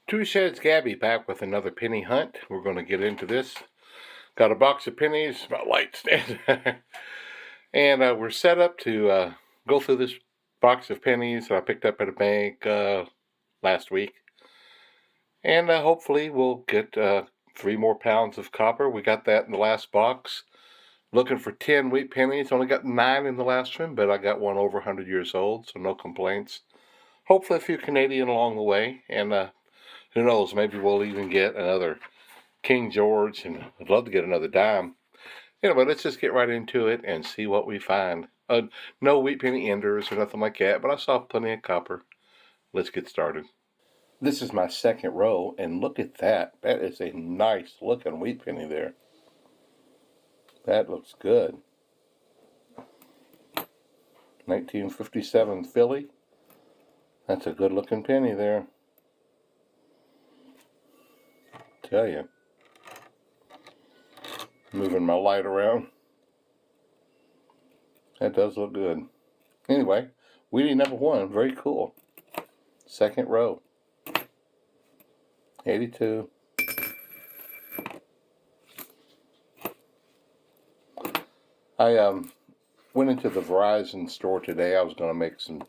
Two Sheds Gabby back with another penny hunt. We're going to get into this. Got a box of pennies, my light stand, and we're set up to go through this box of pennies that I picked up at a bank last week. And hopefully we'll get 3 more pounds of copper. We got that in the last box. Looking for 10 wheat pennies. Only got 9 in the last one, but I got one over 100 years old, so no complaints. Hopefully a few Canadian along the way, and who knows, maybe we'll even get another King George, and I'd love to get another dime. Anyway, let's just get right into it and see what we find. No wheat penny enders or nothing like that, but I saw plenty of copper. Let's get started. This is my second row, and look at that. That is a nice looking wheat penny there. That looks good. 1957 Philly. That's a good looking penny there. Tell you. Moving my light around. That does look good. Anyway, wheatie number 1, very cool. Second row. 82. I went into the Verizon store today. I was going to make some.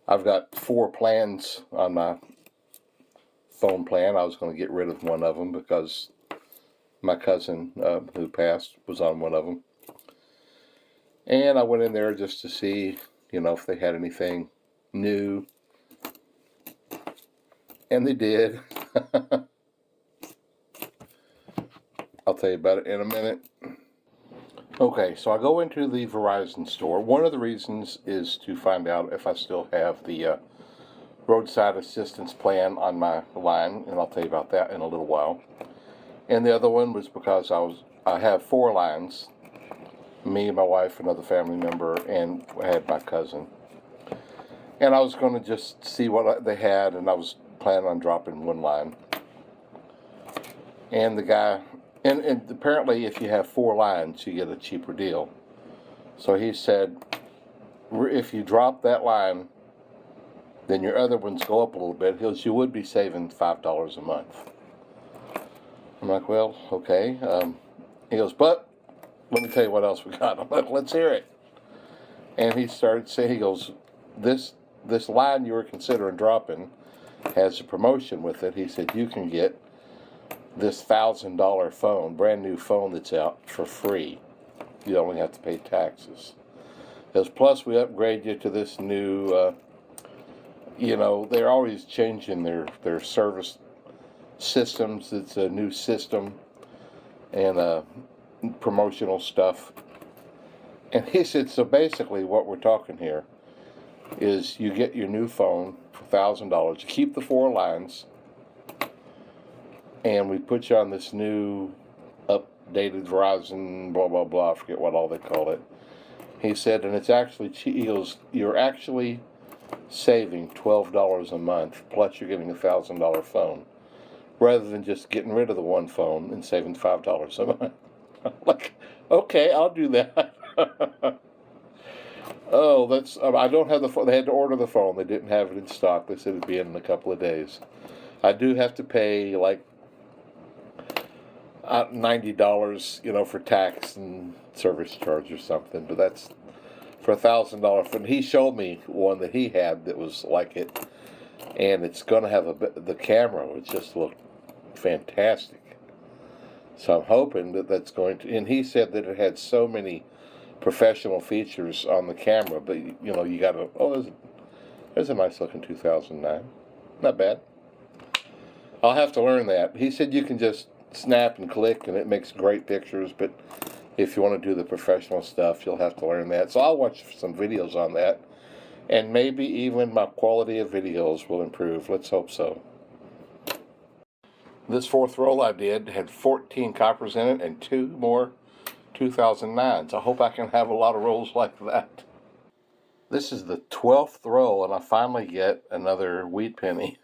I've got 4 plans on my phone plan. I was going to get rid of one of them because my cousin who passed was on one of them. And I went in there just to see, if they had anything new. And they did. I'll tell you about it in a minute. Okay, so I go into the Verizon store. One of the reasons is to find out if I still have the roadside assistance plan on my line, and I'll tell you about that in a little while. And the other one was because I have 4 lines, me, my wife, another family member, and I had my cousin. And I was going to just see what they had, and I was planning on dropping 1 line. And the guy, and apparently if you have 4 lines, you get a cheaper deal. So he said, if you drop that line, then your other ones go up a little bit. You would be saving $5 a month. I'm like, well, okay. He goes, but let me tell you what else we got. I'm like, let's hear it. And he started saying, he goes, this line you were considering dropping has a promotion with it. He said, you can get this $1,000 phone, brand new phone that's out for free. You only have to pay taxes. He goes, plus we upgrade you to this new, they're always changing their service systems. It's a new system and promotional stuff. And he said, so basically what we're talking here is you get your new phone for $1,000. You keep the 4 lines, and we put you on this new updated Verizon, blah, blah, blah. I forget what all they call it. He said, and it's actually cheap. He goes, you're actually saving $12 a month, plus you're getting a $1,000 phone, rather than just getting rid of the 1 phone and saving $5 a month. I'm like, okay, I'll do that. Oh, I don't have the phone. They had to order the phone. They didn't have it in stock. They said it'd be in a couple of days. I do have to pay like $90, for tax and service charge or something. But that's for $1,000 phone. He showed me one that he had that was like it, and it's going to have the camera would just look fantastic. So I'm hoping that's going to. And he said that it had so many professional features on the camera, but you got to. Oh, there's a nice looking 2009. Not bad. I'll have to learn that. He said you can just snap and click and it makes great pictures, but if you want to do the professional stuff, you'll have to learn that. So I'll watch some videos on that, and maybe even my quality of videos will improve. Let's hope so. This 4th roll I did had 14 coppers in it and 2 more 2009s. I hope I can have a lot of rolls like that. This is the 12th roll, and I finally get another wheat penny.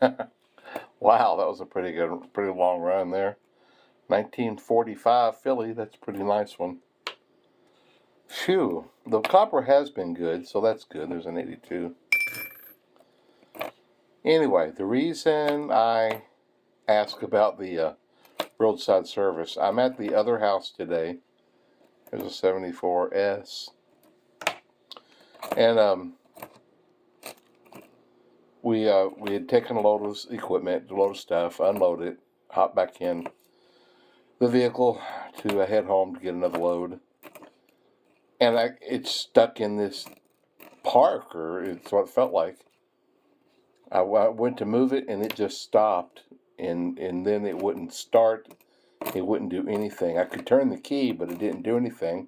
Wow, that was a pretty long run there. 1945 Philly, that's a pretty nice one. Phew, the copper has been good, so that's good. There's an 82. Anyway, the reason I ask about the roadside service. I'm at the other house today. There's a 74S. And we had taken a load of equipment, a load of stuff, unloaded it, hop back in the vehicle to head home to get another load. And it's stuck in this park, or it's what it felt like. I went to move it, and it just stopped, and then it wouldn't start. It wouldn't do anything. I could turn the key, but it didn't do anything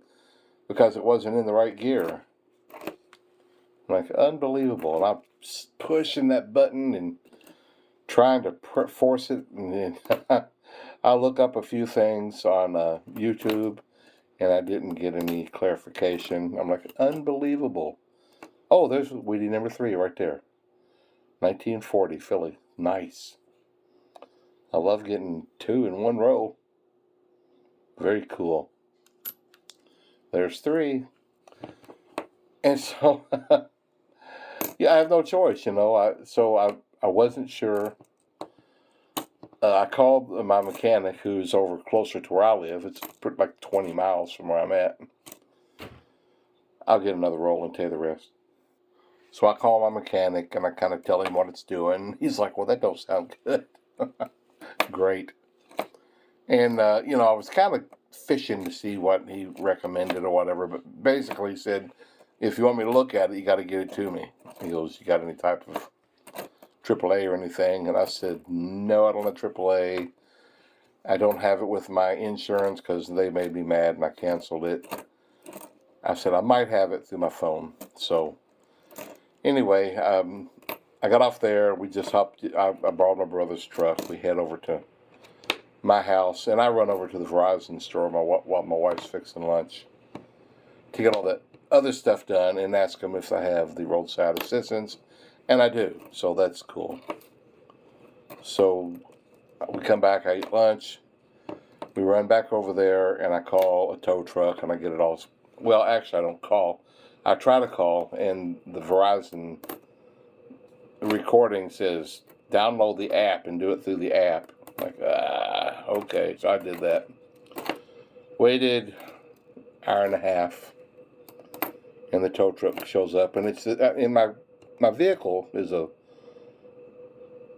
because it wasn't in the right gear. Like, unbelievable. And I'm pushing that button and trying to force it. And then I look up a few things on YouTube, and I didn't get any clarification. I'm like, unbelievable. Oh, there's Weedy number 3 right there. 1940 Philly. Nice. I love getting 2 in one row. Very cool. There's 3. And so, yeah, I have no choice, you know. I wasn't sure. I called my mechanic, who's over closer to where I live. It's like 20 miles from where I'm at. I'll get another roll and tell you the rest. So I call my mechanic, and I kind of tell him what it's doing. He's like, well, that don't sound good. Great. And, I was kind of fishing to see what he recommended or whatever, but basically he said, if you want me to look at it, you got to get it to me. He goes, you got any type of AAA or anything? And I said, no, I don't have AAA. I don't have it with my insurance because they made me mad and I canceled it. I said, I might have it through my phone. So anyway, I got off there. We just hopped. I borrowed my brother's truck. We head over to my house, and I run over to the Verizon store while my wife's fixing lunch to get all that other stuff done and ask them if I have the roadside assistance, and I do. So that's cool. So we come back. I eat lunch. We run back over there, and I call a tow truck, and I get it all. Well, actually, I don't call. I try to call, and the Verizon recording says, download the app and do it through the app. Like, okay. So I did that. Waited hour and a half, and the tow truck shows up, and it's in my vehicle is a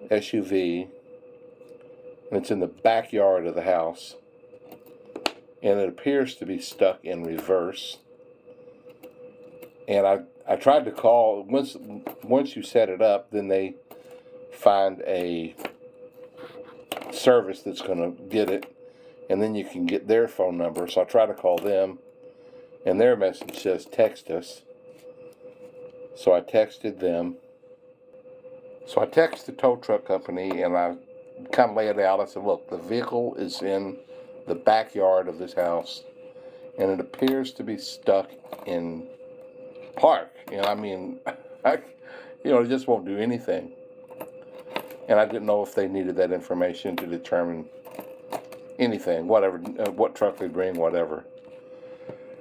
SUV, and it's in the backyard of the house, and it appears to be stuck in reverse. And I tried to call. Once you set it up, then they find a service that's going to get it, and then you can get their phone number. So I try to call them, and their message says text us. So I texted them. So I texted the tow truck company, and I kind of laid it out. I said, look, the vehicle is in the backyard of this house, and it appears to be stuck in park. And I mean, it just won't do anything. And I didn't know if they needed that information to determine anything, whatever, what truck they bring, whatever.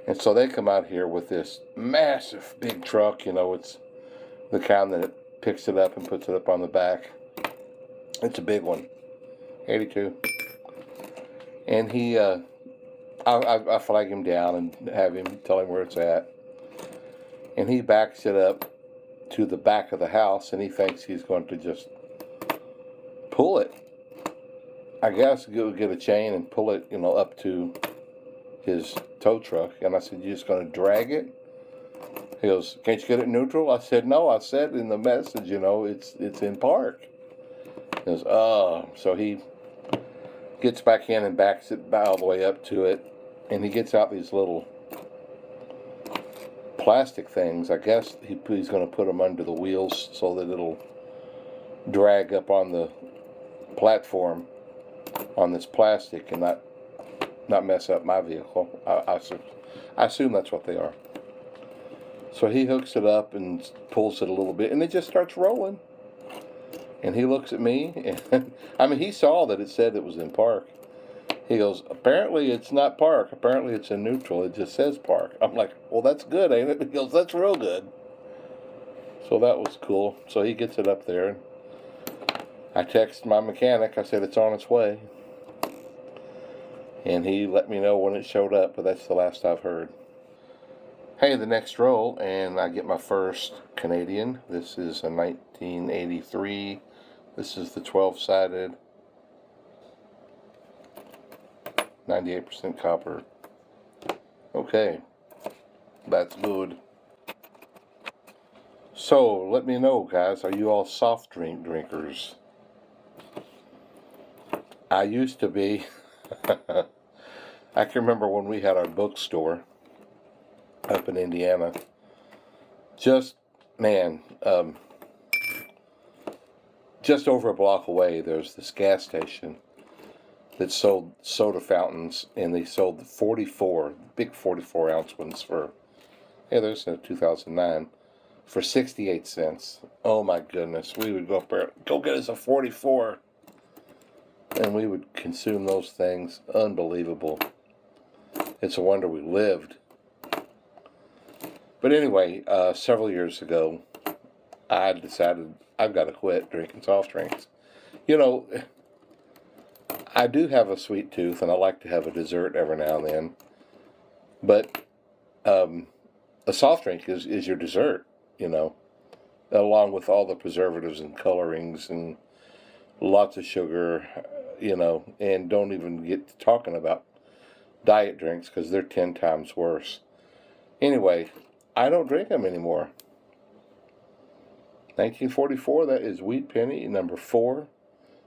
And so they come out here with this massive big truck. It's the kind that picks it up and puts it up on the back. It's a big one, 82. And I flag him down and have him tell him where it's at. And he backs it up to the back of the house, and he thinks he's going to just pull it. I guess go get a chain and pull it, up to his tow truck. And I said, you just going to drag it? He goes, can't you get it neutral? I said, no, I said in the message, it's in park. He goes, oh. So he gets back in and backs it all the way up to it. And he gets out these little plastic things. I guess he's going to put them under the wheels so that it'll drag up on the platform on this plastic and not mess up my vehicle. I assume that's what they are. So he hooks it up and pulls it a little bit, and it just starts rolling. And he looks at me, and he saw that it said it was in park. He goes, apparently it's not park. Apparently it's in neutral. It just says park. I'm like, well, that's good, ain't it? He goes, that's real good. So that was cool. So he gets it up there. I texted my mechanic. I said it's on its way. And he let me know when it showed up, but that's the last I've heard. Hey, the next roll, and I get my first Canadian. This is a 1983. This is the 12-sided, 98% copper. Okay, that's good. So, let me know, guys, are you all soft drink drinkers? I used to be. I can remember when we had our bookstore up in Indiana. Just, man, just over a block away, there's this gas station that sold soda fountains, and they sold the 44, big 44-ounce ones for, yeah, there's a 2009, for 68 cents. Oh my goodness, we would go up there, go get us a 44, and we would consume those things. Unbelievable. It's a wonder we lived. But anyway, several years ago, I decided I've got to quit drinking soft drinks. You know, I do have a sweet tooth, and I like to have a dessert every now and then. But a soft drink is your dessert, you know, along with all the preservatives and colorings and lots of sugar, you know, and don't even get to talking about diet drinks because they're 10 times worse. Anyway, I don't drink them anymore. 1944, that is Wheat Penny, number 4.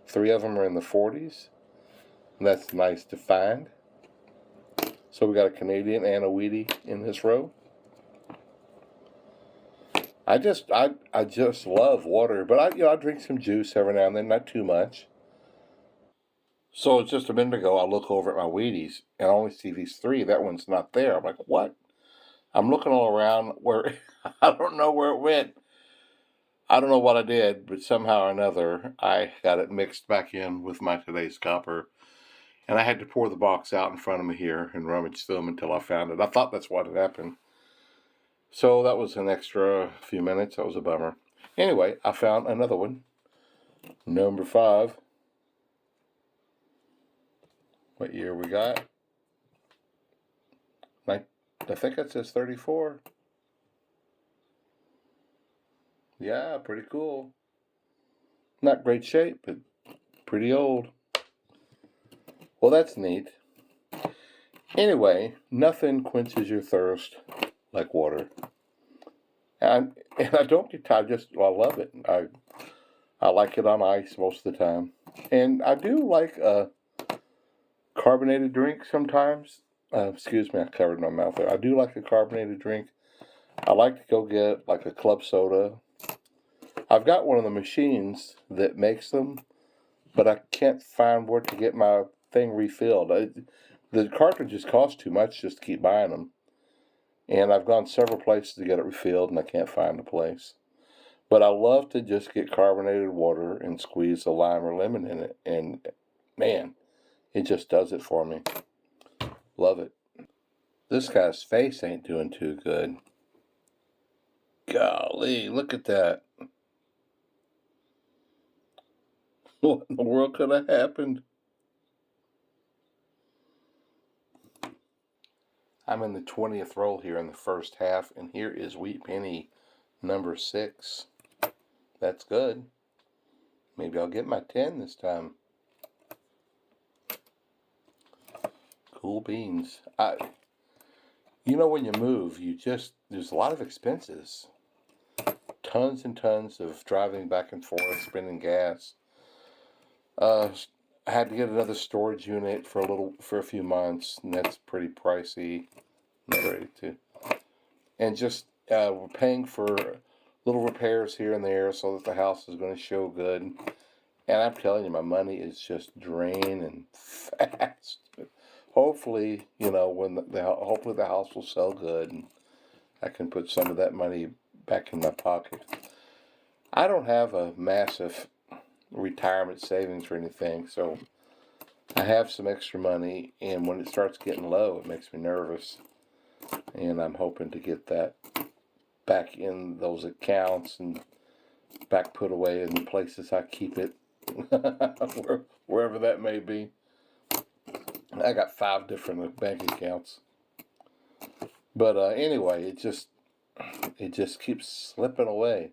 3 of them are in the 40s. And that's nice to find. So we got a Canadian and a Wheatie in this row. I just love water, but I drink some juice every now and then, not too much. So just a minute ago, I look over at my Wheaties and I only see these 3. That one's not there. I'm like, what? I'm looking all around where I don't know where it went. I don't know what I did, but somehow or another, I got it mixed back in with my today's copper. And I had to pour the box out in front of me here and rummage through them until I found it. I thought that's what had happened. So that was an extra few minutes. That was a bummer. Anyway, I found another one. Number 5. What year we got? I think it says 34. Yeah, pretty cool. Not great shape, but pretty old. Well, that's neat. Anyway, nothing quenches your thirst like water. And I don't get tired. I love it. I like it on ice most of the time. And I do like a carbonated drink sometimes. Excuse me, I covered my mouth there. I do like a carbonated drink. I like to go get like a club soda. I've got one of the machines that makes them, but I can't find where to get my thing refilled. The cartridges cost too much just to keep buying them. And I've gone several places to get it refilled, and I can't find a place. But I love to just get carbonated water and squeeze a lime or lemon in it. And, man, it just does it for me. Love it. This guy's face ain't doing too good. Golly, look at that. What in the world could have happened? I'm in the 20th roll here in the first half, and here is Wheat Penny number 6. That's good. Maybe I'll get my 10 this time. Cool beans. You know, when you move, there's a lot of expenses. Tons and tons of driving back and forth, spending gas. I had to get another storage unit for a few months, and that's pretty pricey. Not ready to. And just we're paying for little repairs here and there so that the house is going to show good. And I'm telling you, my money is just draining fast. But hopefully, you know, hopefully the house will sell good, and I can put some of that money back in my pocket. I don't have a massive retirement savings or anything, so I have some extra money, and when it starts getting low, it makes me nervous. And I'm hoping to get that back in those accounts and back put away in the places I keep it wherever that may be. I got 5 different bank accounts. But anyway, it just keeps slipping away.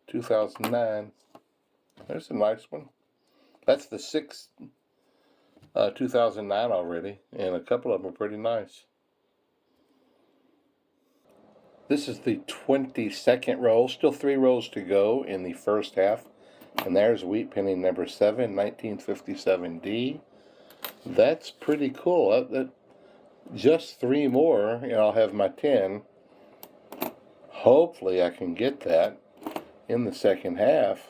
2009. There's a nice one. That's the 6th 2009 already, and a couple of them are pretty nice. This is the 22nd roll. Still 3 rolls to go in the first half. And there's wheat penny number 7, 1957D. That's pretty cool. Just 3 more, and I'll have my 10. Hopefully I can get that in the second half.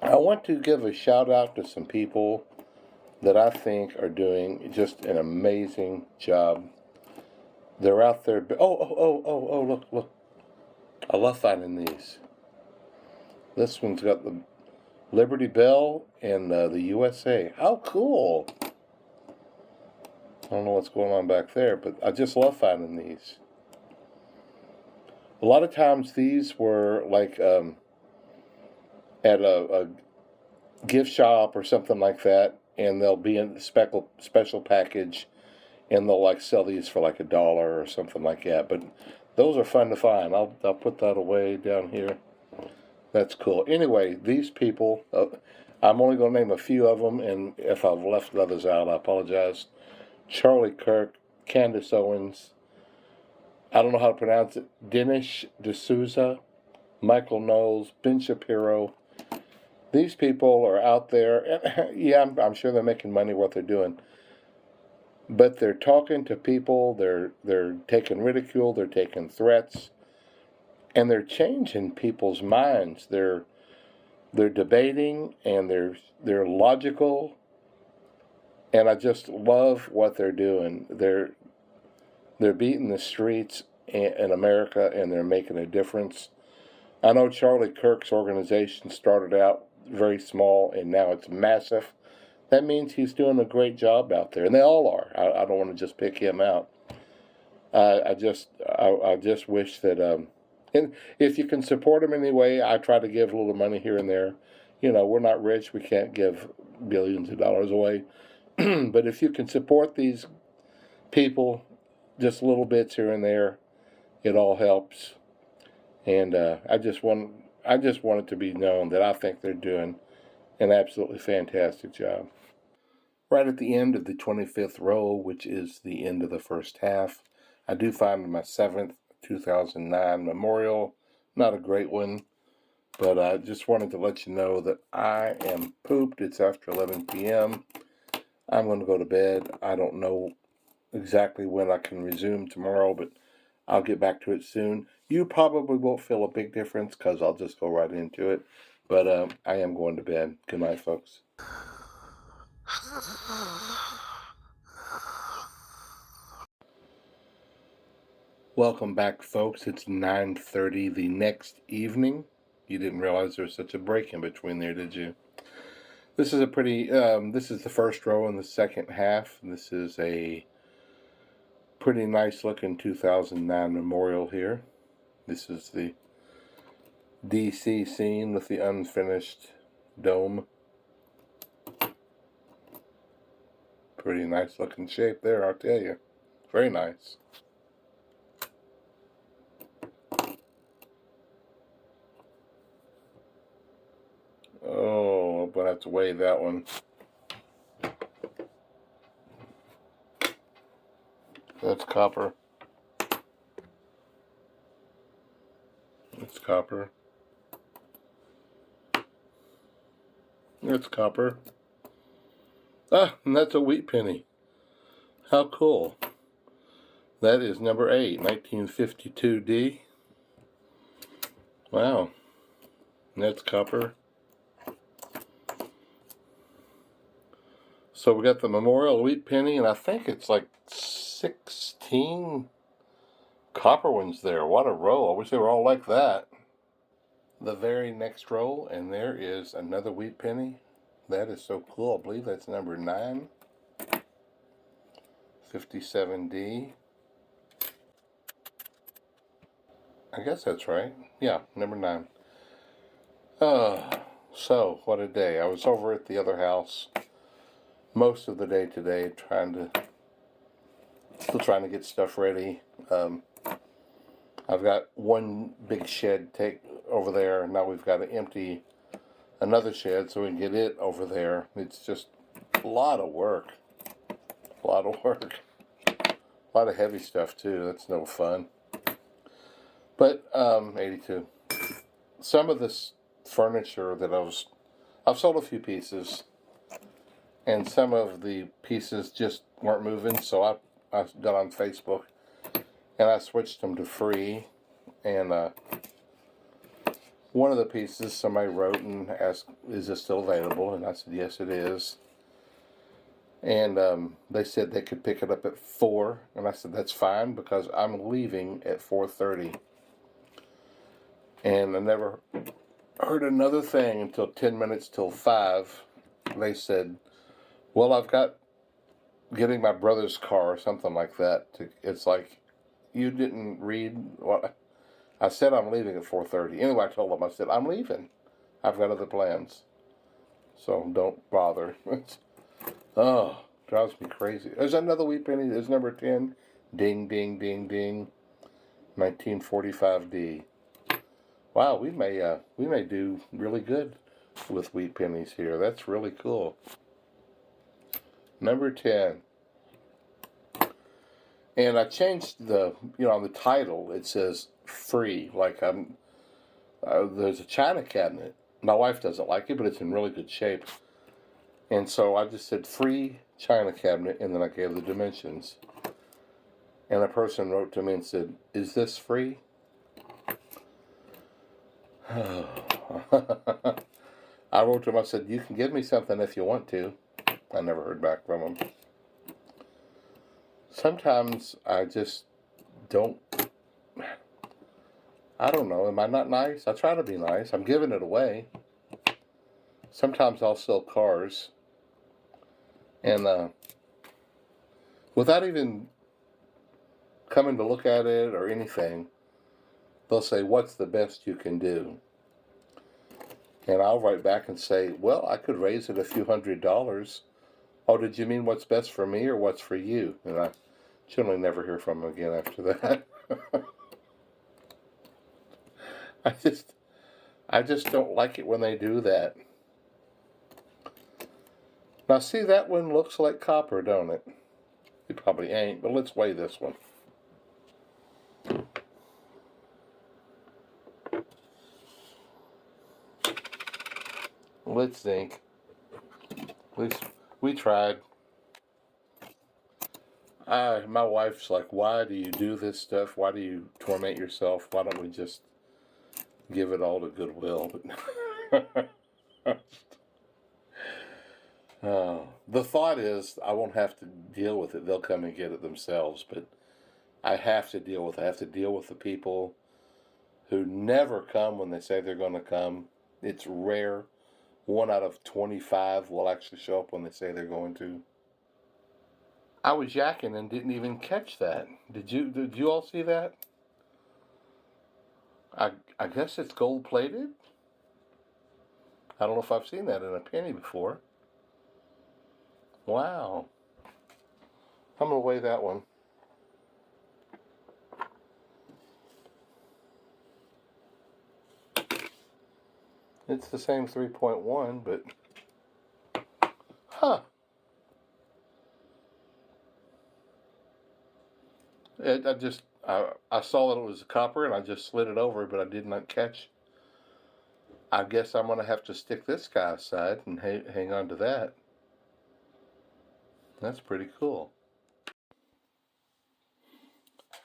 I want to give a shout out to some people that I think are doing just an amazing job. They're out there. Oh, look. I love finding these. This one's got the Liberty Bell and the USA. How cool. I don't know what's going on back there, but I just love finding these. A lot of times these were like at a gift shop or something like that, and they'll be in a special package, and they'll like sell these for like $1 or something like that. But those are fun to find. I'll put that away down here. That's cool. Anyway, these people, I'm only going to name a few of them, and if I've left others out, I apologize. Charlie Kirk, Candace Owens, I don't know how to pronounce it, Dinesh D'Souza, Michael Knowles, Ben Shapiro. These people are out there, and yeah, I'm sure they're making money what they're doing. But they're talking to people, they're taking ridicule, they're taking threats, and they're changing people's minds. They're debating, and they're logical, and I just love what they're doing. They're beating the streets in America, and they're making a difference. I know Charlie Kirk's organization started out very small, and now it's massive. That means he's doing a great job out there, and they all are. I don't want to just pick him out. I just wish that, and if you can support him in any way, I try to give a little money here and there. You know, we're not rich; we can't give billions of dollars away. But if you can support these people, just little bits here and there, it all helps. And I just want it to be known that I think they're doing an absolutely fantastic job. Right at the end of the 25th row, which is the end of the first half, I do find my 7th 2009 Memorial. Not a great one, but I just wanted to let you know that I am pooped. It's after 11 p.m. I'm going to go to bed. I don't know exactly when I can resume tomorrow, but I'll get back to it soon. You probably won't feel a big difference because I'll just go right into it. But I am going to bed. Good night, folks. Welcome back, folks. It's 9:30 the next evening. You didn't realize there was such a break in between there, did you? This is a pretty, this is the first row in the second half. This is a pretty nice looking 2009 Memorial here. This is the DC scene with the unfinished dome. Pretty nice looking shape there, I'll tell you. Very nice. Oh, but I have to weigh that one. That's copper. It's copper. It's copper. Ah, and that's a wheat penny. How cool. That is number 8, 1952D. Wow. And that's copper. So we got the Memorial wheat penny, and I think it's like 16 copper ones there. What a row. I wish they were all like that. The very next row, and there is another wheat penny. That is so cool. I believe that's number 9. 57D. I guess that's right. Yeah, number 9. So what a day. I was over at the other house most of the day today still trying to get stuff ready. I've got one big shed take over there. Now we've got to empty another shed so we can get it over there. It's just a lot of work. A lot of work. A lot of heavy stuff too. That's no fun. But 82. Some of this furniture that I've sold a few pieces, and some of the pieces just weren't moving, so I got on Facebook and I switched them to free. And one of the pieces, somebody wrote and asked, "Is this still available?" And I said, "Yes, it is." And they said they could pick it up at 4, and I said, "That's fine, because I'm leaving at 4:30. And I never heard another thing until 10 minutes till 5. They said, "Well, I've got getting my brother's car," or something like that. It's like, you didn't read what I said. I'm leaving at 4:30. Anyway, I told them, I said, "I'm leaving. I've got other plans. So don't bother." Oh, drives me crazy. There's another wheat penny. There's number 10. Ding, ding, ding, ding. 1945D. Wow, we may do really good with wheat pennies here. That's really cool. Number 10. And I changed on the title it says free. Like there's a china cabinet. My wife doesn't like it, but it's in really good shape. And so I just said free china cabinet, and then I gave the dimensions. And a person wrote to me and said, "Is this free?" I wrote to him, I said, "You can give me something if you want to." I never heard back from him. Sometimes I just don't, I don't know, am I not nice? I try to be nice. I'm giving it away. Sometimes I'll sell cars, and without even coming to look at it or anything, they'll say, "What's the best you can do?" And I'll write back and say, "Well, I could raise it a few $100s. "Oh, did you mean what's best for me or what's for you?" And I generally never hear from them again after that. I just don't like it when they do that. Now see, that one looks like copper, don't it? It probably ain't, but let's weigh this one. Let's think. At least we tried. My wife's like, "Why do you do this stuff? Why do you torment yourself? Why don't we just give it all to Goodwill?" The thought is I won't have to deal with it. They'll come and get it themselves, but I have to deal with it. I have to deal with the people who never come when they say they're going to come. It's rare. 1 out of 25 will actually show up when they say they're going to. I was yakking and didn't even catch that. Did you all see that? I guess it's gold plated. I don't know if I've seen that in a penny before. Wow. I'm gonna weigh that one. It's the same 3.1, but I saw that it was copper and I just slid it over, but I did not catch. I guess I'm gonna have to stick this guy aside and hang on to that. That's pretty cool.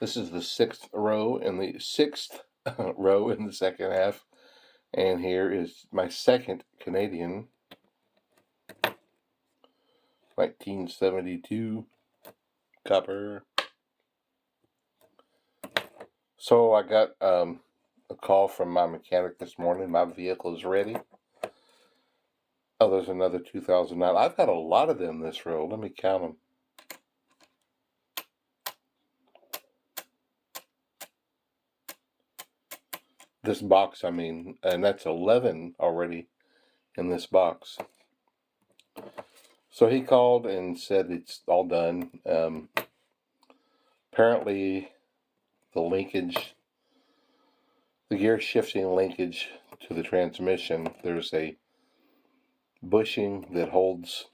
This is the 6th row and the 6th row in the second half. And here is my second Canadian, 1972 copper. So I got a call from my mechanic this morning. My vehicle is ready. Oh, there's another 2009. I've got a lot of them this row. Let me count them. This box, I mean, and that's 11 already in this box. So he called and said it's all done. Apparently, the linkage, the gear shifting linkage to the transmission, there's a bushing that holds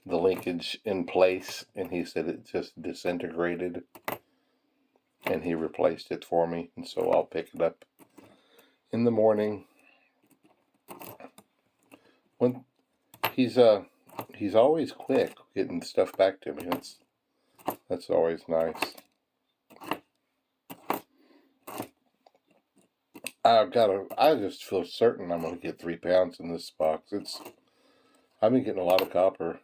the linkage in place, and he said it just disintegrated, and he replaced it for me, and so I'll pick it up in the morning. When he's always quick getting stuff back to me. That's always nice. I just feel certain I'm gonna get 3 pounds in this box. I've been getting a lot of copper.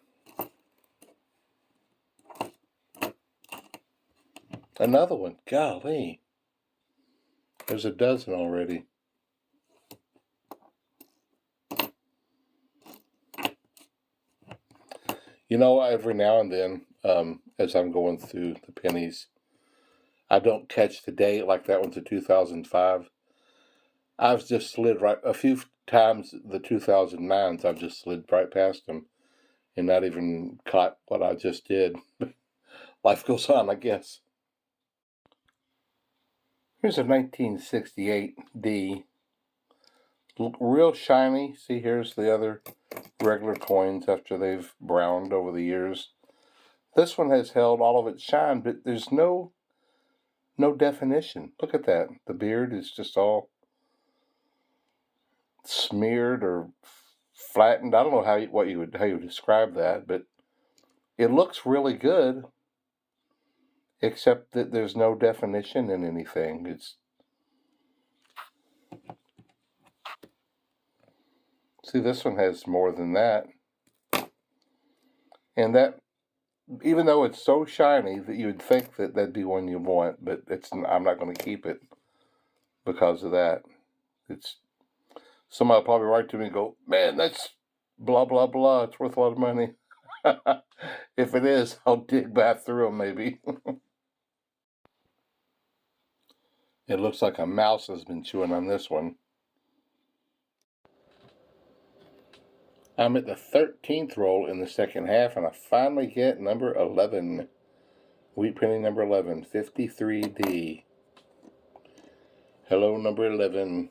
Another one, golly. There's a dozen already. You know, every now and then, as I'm going through the pennies, I don't catch the date, like that one's a 2005. I've just slid right, a few times the 2009s, I've just slid right past them and not even caught what I just did. Life goes on, I guess. Here's a 1968 D. Real shiny. See, here's the other regular coins after they've browned over the years. This one has held all of its shine, but there's no definition. Look at that. The beard is just all smeared or flattened. I don't know how you would describe that, but it looks really good, except that there's no definition in anything. See, this one has more than that, and that, even though it's so shiny that you would think that that'd be one you want, but I'm not going to keep it because of that. Somebody will probably write to me and go, man, that's blah, blah, blah. It's worth a lot of money. If it is, I'll dig back through them maybe. It looks like a mouse has been chewing on this one. I'm at the 13th roll in the second half, and I finally get number 11. Wheat penny number 11, 53D. Hello, number 11.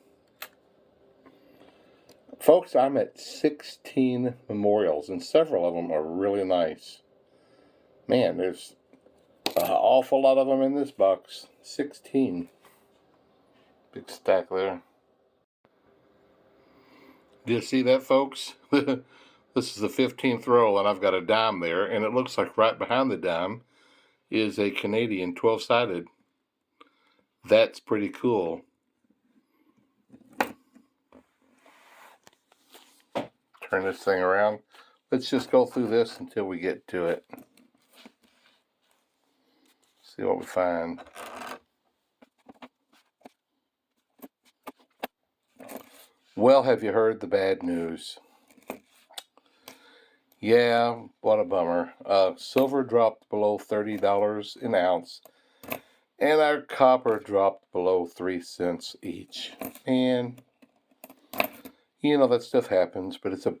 Folks, I'm at 16 memorials, and several of them are really nice. Man, there's an awful lot of them in this box. 16. Big stack there. Do you see that, folks? This is the 15th roll, and I've got a dime there, and it looks like right behind the dime is a Canadian 12-sided. That's pretty cool. Turn this thing around. Let's just go through this until we get to it. See what we find. Well, have you heard the bad news? Yeah, what a bummer. Silver dropped below $30 an ounce, and our copper dropped below 3 cents each. And, you know, that stuff happens, but it's a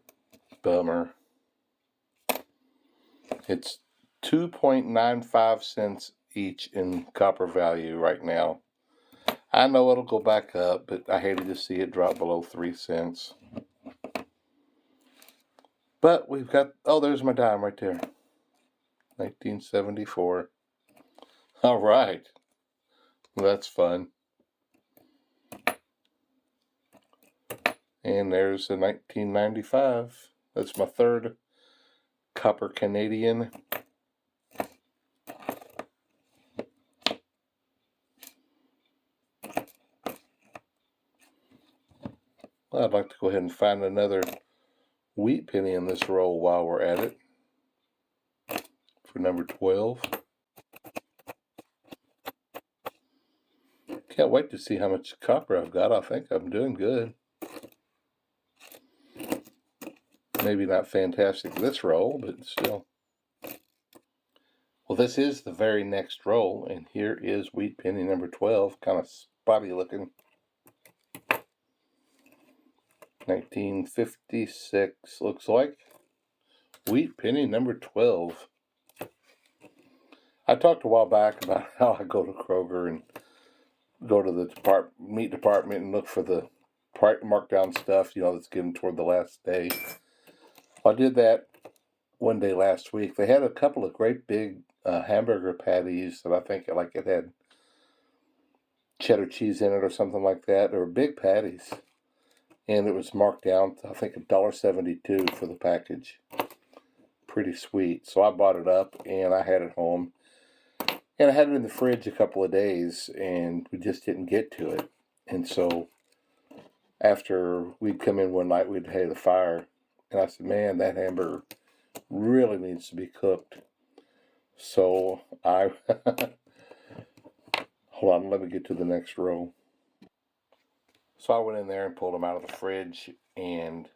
bummer. It's 2.95 cents each in copper value right now. I know it'll go back up, but I hated to see it drop below 3 cents. But we've got, oh, there's my dime right there. 1974. All right. Well, that's fun. And there's a 1995. That's my third copper Canadian. Well, I'd like to go ahead and find another wheat penny in this roll while we're at it. For number 12. Can't wait to see how much copper I've got. I think I'm doing good. Maybe not fantastic this roll, but still. Well, this is the very next roll, and here is wheat penny number 12. Kind of spotty looking. 1956 looks like. Wheat penny number 12. I talked a while back about how I go to Kroger and go to the meat department and look for the markdown stuff, that's given toward the last day. I did that one day last week. They had a couple of great big hamburger patties that I think it had cheddar cheese in it or something like that. They were big patties. And it was marked down, I think, $1.72 for the package. Pretty sweet. So I bought it up and I had it home. And I had it in the fridge a couple of days and we just didn't get to it. And so after we'd come in one night, we'd had a fire. And I said, man, that hamburger really needs to be cooked. So I, hold on, let me get to the next row. So I went in there and pulled them out of the fridge, and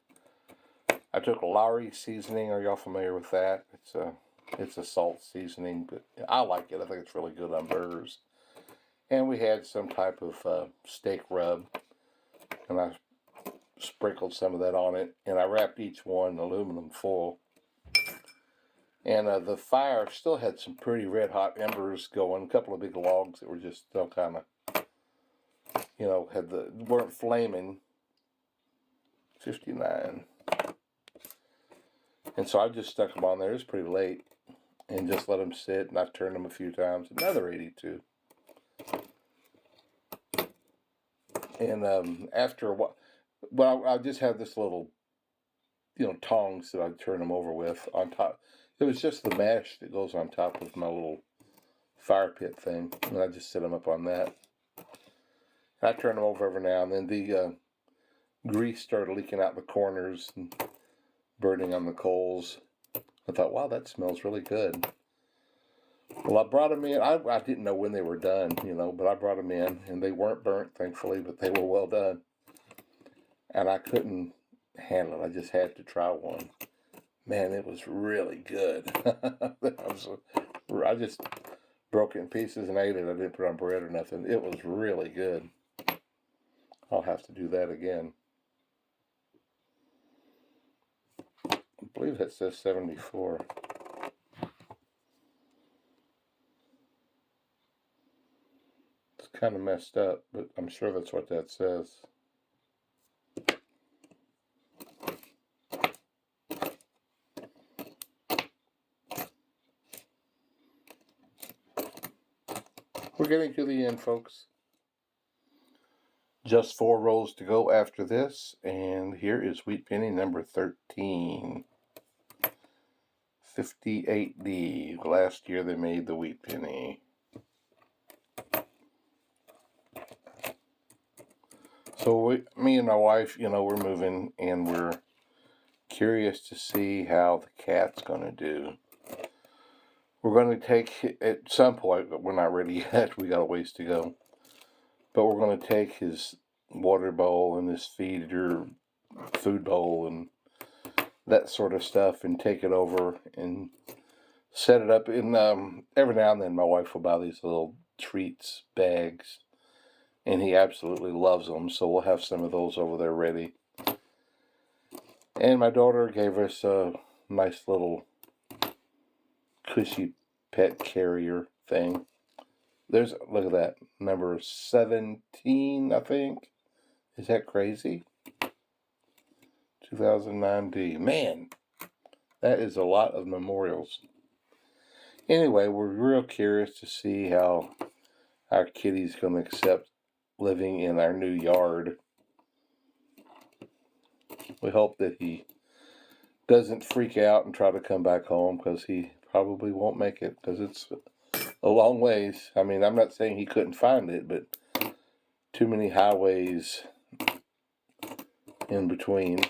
I took Lowry seasoning. Are y'all familiar with that? It's a salt seasoning, but I like it. I think it's really good on burgers. And we had some type of steak rub, and I sprinkled some of that on it, and I wrapped each one in aluminum foil. And the fire still had some pretty red hot embers going, a couple of big logs that were just still kind of, weren't flaming. 59. And so I just stuck them on there. It was pretty late. And just let them sit. And I turned them a few times. Another 82. And after a while, I just had this little, tongs that I'd turn them over with on top. It was just the mash that goes on top of my little fire pit thing. And I just set them up on that. I turn them over every now and then. The grease started leaking out the corners and burning on the coals. I thought, wow, that smells really good. Well, I brought them in. I didn't know when they were done, but I brought them in, and they weren't burnt, thankfully, but they were well done. And I couldn't handle it. I just had to try one. Man, it was really good. I just broke it in pieces and ate it. I didn't put it on bread or nothing. It was really good. I'll have to do that again. I believe that says 74. It's kind of messed up, but I'm sure that's what that says. We're getting to the end, folks. Just 4 rows to go after this, and here is wheat penny number 13. 58D. Last year they made the wheat penny. So me and my wife, we're moving, and we're curious to see how the cat's going to do. We're going to take, at some point, but we're not ready yet. We got a ways to go. But we're going to take his water bowl and his food bowl and that sort of stuff and take it over and set it up. And every now and then my wife will buy these little treats bags, and he absolutely loves them. So we'll have some of those over there ready. And my daughter gave us a nice little cushy pet carrier thing. Look at that, number 17, I think. Is that crazy? 2009D. Man, that is a lot of memorials. Anyway, we're real curious to see how our kitty's going to accept living in our new yard. We hope that he doesn't freak out and try to come back home, because he probably won't make it, because it's a long ways. I mean, I'm not saying he couldn't find it, but too many highways in between.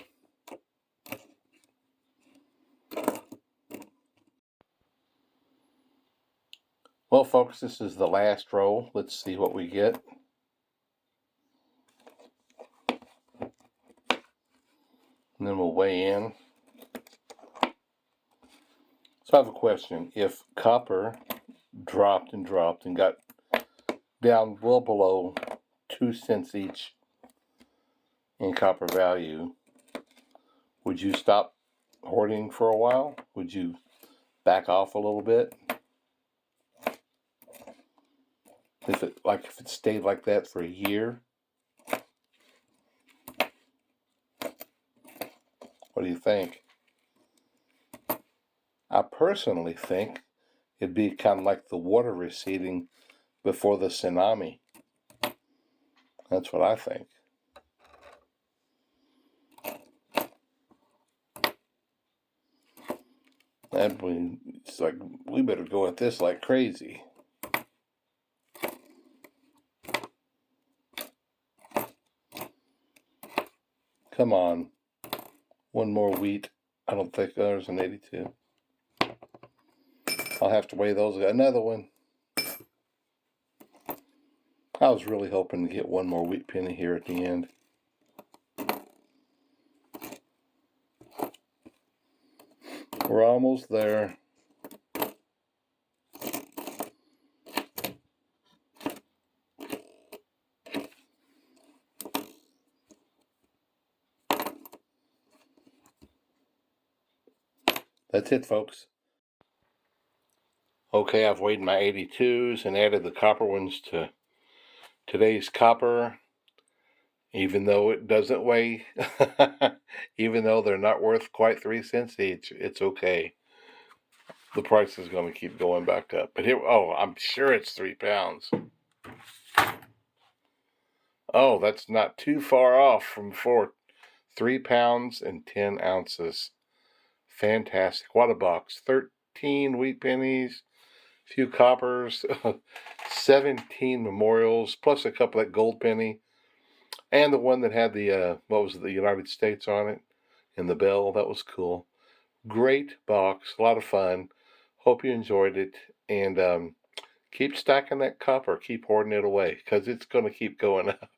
Well, folks, this is the last row. Let's see what we get. And then we'll weigh in. So I have a question. If copper dropped and got down well below 2 cents each in copper value, would you stop hoarding for a while? Would you back off a little bit? If it stayed like that for a year? What do you think? I personally think it'd be kind of like the water receding before the tsunami. That's what I think. It's like, we better go at this like crazy. Come on. One more wheat. I don't think there's an 82. I'll have to weigh those. Another one. I was really hoping to get one more wheat penny here at the end. We're almost there. That's it, folks. Okay, I've weighed my 82s and added the copper ones to today's copper. Even though it doesn't weigh, even though they're not worth quite 3 cents each, it's okay. The price is going to keep going back up. But here, I'm sure it's 3 pounds. Oh, that's not too far off from 3 pounds and 10 ounces. Fantastic. What a box. 13 wheat pennies, a few coppers, 17 memorials, plus a couple of gold penny, and the one that had the, the United States on it, and the bell. That was cool. Great box. A lot of fun. Hope you enjoyed it. And keep stacking that copper. Keep hoarding it away, because it's going to keep going up.